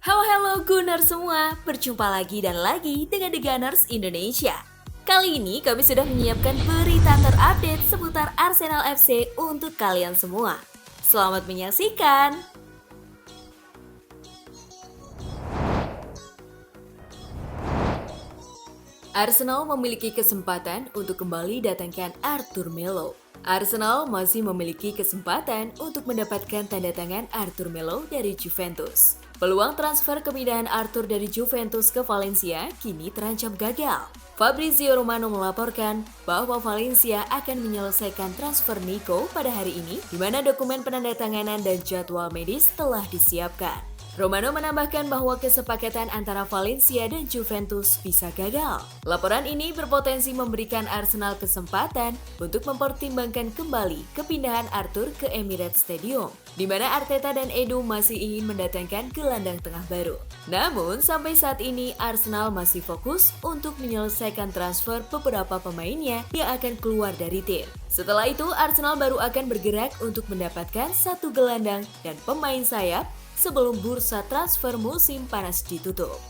Halo Gunners semua, berjumpa lagi dan lagi dengan The Gunners Indonesia. Kali ini kami sudah menyiapkan berita terupdate seputar Arsenal FC untuk kalian semua. Selamat menyaksikan! Arsenal memiliki kesempatan untuk kembali datangkan Arthur Melo. Arsenal masih memiliki kesempatan untuk mendapatkan tanda tangan Arthur Melo dari Juventus. Peluang transfer kemindahan Arthur dari Juventus ke Valencia kini terancam gagal. Fabrizio Romano melaporkan bahwa Valencia akan menyelesaikan transfer Nico pada hari ini, di mana dokumen penandatanganan dan jadwal medis telah disiapkan. Romano menambahkan bahwa kesepakatan antara Valencia dan Juventus bisa gagal. Laporan ini berpotensi memberikan Arsenal kesempatan untuk mempertimbangkan kembali kepindahan Arthur ke Emirates Stadium, di mana Arteta dan Edu masih ingin mendatangkan gelandang tengah baru. Namun, sampai saat ini Arsenal masih fokus untuk menyelesaikan transfer beberapa pemainnya yang akan keluar dari tim. Setelah itu, Arsenal baru akan bergerak untuk mendapatkan satu gelandang dan pemain sayap sebelum bursa transfer musim panas ditutup.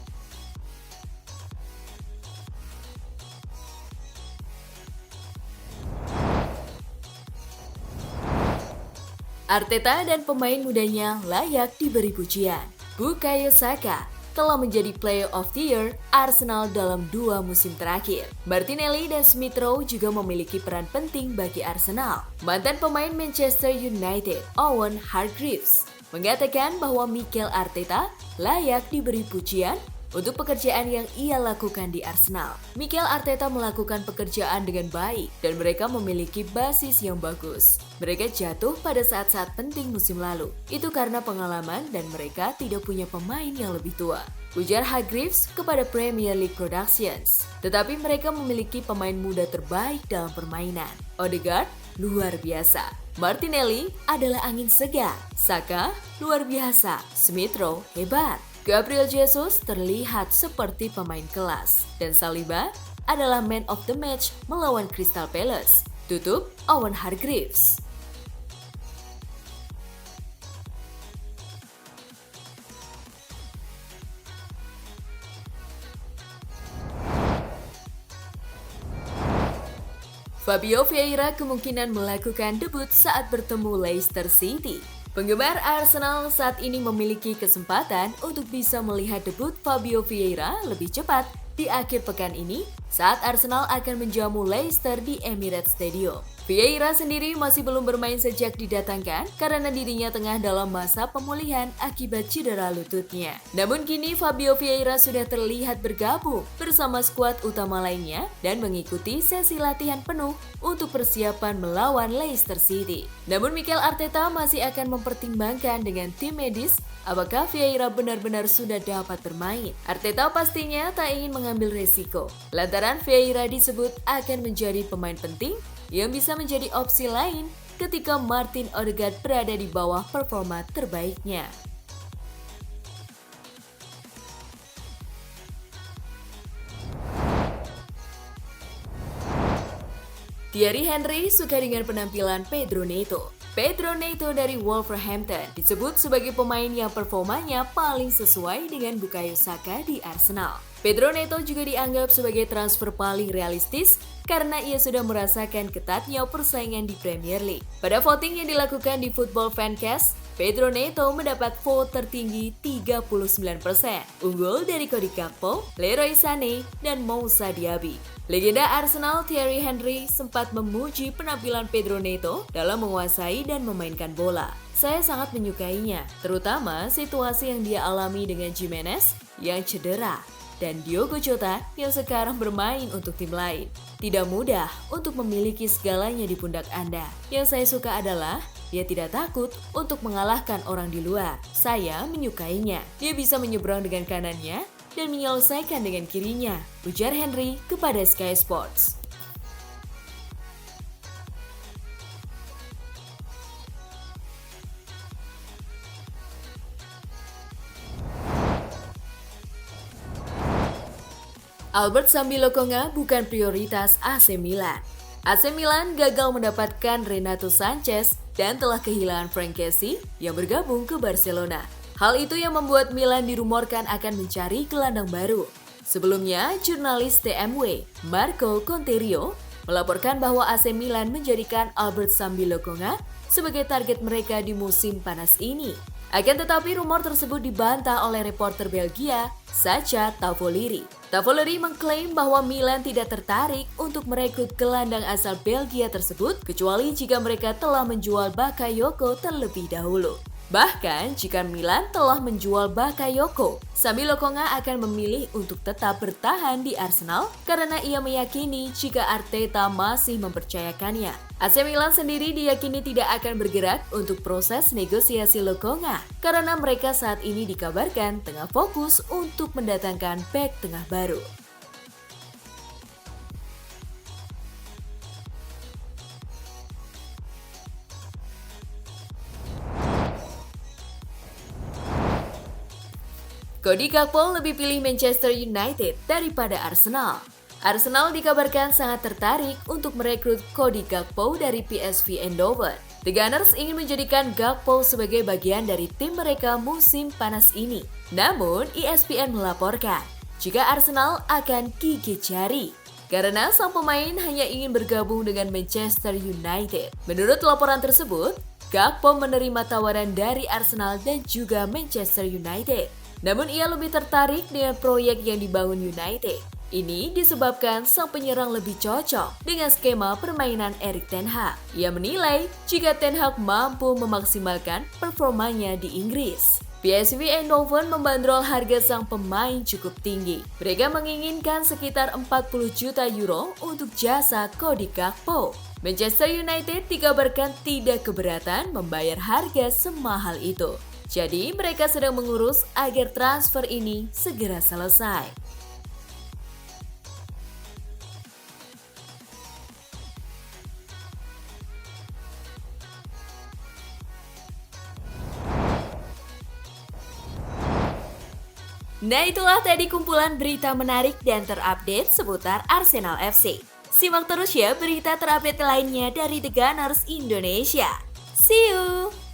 Arteta dan pemain mudanya layak diberi pujian. Bukayo Saka telah menjadi Player of the Year Arsenal dalam 2 musim terakhir. Martinelli dan Smith Rowe juga memiliki peran penting bagi Arsenal. Mantan pemain Manchester United, Owen Hargreaves, mengatakan bahwa Mikel Arteta layak diberi pujian untuk pekerjaan yang ia lakukan di Arsenal. Mikel Arteta melakukan pekerjaan dengan baik dan mereka memiliki basis yang bagus. Mereka jatuh pada saat-saat penting musim lalu. Itu karena pengalaman dan mereka tidak punya pemain yang lebih tua, ujar Hargreaves kepada Premier League Productions. Tetapi mereka memiliki pemain muda terbaik dalam permainan. Odegaard luar biasa. Martinelli adalah angin segar. Saka luar biasa. Smith Rowe hebat. Gabriel Jesus terlihat seperti pemain kelas. Dan Saliba adalah man of the match melawan Crystal Palace. Tutup Owen Hargreaves. Fabio Vieira kemungkinan melakukan debut saat bertemu Leicester City. Penggemar Arsenal saat ini memiliki kesempatan untuk bisa melihat debut Fabio Vieira lebih cepat di akhir pekan ini saat Arsenal akan menjamu Leicester di Emirates Stadium. Vieira sendiri masih belum bermain sejak didatangkan karena dirinya tengah dalam masa pemulihan akibat cedera lututnya. Namun kini Fabio Vieira sudah terlihat bergabung bersama skuad utama lainnya dan mengikuti sesi latihan penuh untuk persiapan melawan Leicester City. Namun Mikel Arteta masih akan mempertimbangkan dengan tim medis apakah Vieira benar-benar sudah dapat bermain. Arteta pastinya tak ingin mengambil resiko, lantaran Vieira disebut akan menjadi pemain penting yang bisa menjadi opsi lain ketika Martin Odegaard berada di bawah performa terbaiknya. Thierry Henry suka dengan penampilan Pedro Neto. Pedro Neto dari Wolverhampton disebut sebagai pemain yang performanya paling sesuai dengan Bukayo Saka di Arsenal. Pedro Neto juga dianggap sebagai transfer paling realistis karena ia sudah merasakan ketatnya persaingan di Premier League. Pada voting yang dilakukan di Football Fancast, Pedro Neto mendapat vote tertinggi 39%, unggul dari Cody Gakpo, Leroy Sané, dan Moussa Diaby. Legenda Arsenal Thierry Henry sempat memuji penampilan Pedro Neto dalam menguasai dan memainkan bola. Saya sangat menyukainya, terutama situasi yang dia alami dengan Jimenez yang cedera dan Diogo Jota yang sekarang bermain untuk tim lain. Tidak mudah untuk memiliki segalanya di pundak Anda. Yang saya suka adalah dia tidak takut untuk mengalahkan orang di luar. Saya menyukainya. Dia bisa menyeberang dengan kanannya dan menyelesaikan dengan kirinya, ujar Henry kepada Sky Sports. Albert Sambi Lokonga bukan prioritas AC Milan. AC Milan gagal mendapatkan Renato Sanchez dan telah kehilangan Frank Kessie yang bergabung ke Barcelona. Hal itu yang membuat Milan dirumorkan akan mencari gelandang baru. Sebelumnya, jurnalis TMW, Marco Conterio, melaporkan bahwa AC Milan menjadikan Albert Sambi Lokonga sebagai target mereka di musim panas ini. Akan tetapi rumor tersebut dibantah oleh reporter Belgia, Sacha Tavoleri. Tavoleri mengklaim bahwa Milan tidak tertarik untuk merekrut gelandang asal Belgia tersebut kecuali jika mereka telah menjual Bakayoko terlebih dahulu. Bahkan jika Milan telah menjual Bakayoko, Sambi Lokonga akan memilih untuk tetap bertahan di Arsenal karena ia meyakini jika Arteta masih mempercayakannya. AC Milan sendiri diyakini tidak akan bergerak untuk proses negosiasi Lokonga karena mereka saat ini dikabarkan tengah fokus untuk mendatangkan bek tengah baru. Cody Gakpo lebih pilih Manchester United daripada Arsenal. Arsenal dikabarkan sangat tertarik untuk merekrut Cody Gakpo dari PSV Eindhoven. The Gunners ingin menjadikan Gakpo sebagai bagian dari tim mereka musim panas ini. Namun, ESPN melaporkan jika Arsenal akan gigit jari karena sang pemain hanya ingin bergabung dengan Manchester United. Menurut laporan tersebut, Gakpo menerima tawaran dari Arsenal dan juga Manchester United. Namun ia lebih tertarik dengan proyek yang dibangun United. Ini disebabkan sang penyerang lebih cocok dengan skema permainan Erik ten Hag. Ia menilai jika ten Hag mampu memaksimalkan performanya di Inggris. PSV Eindhoven membandrol harga sang pemain cukup tinggi. Mereka menginginkan sekitar 40 juta euro untuk jasa Cody Gakpo. Manchester United dikabarkan tidak keberatan membayar harga semahal itu. Jadi mereka sedang mengurus agar transfer ini segera selesai. Nah itulah tadi kumpulan berita menarik dan terupdate seputar Arsenal FC. Simak terus ya berita terupdate lainnya dari The Gunners Indonesia. See you!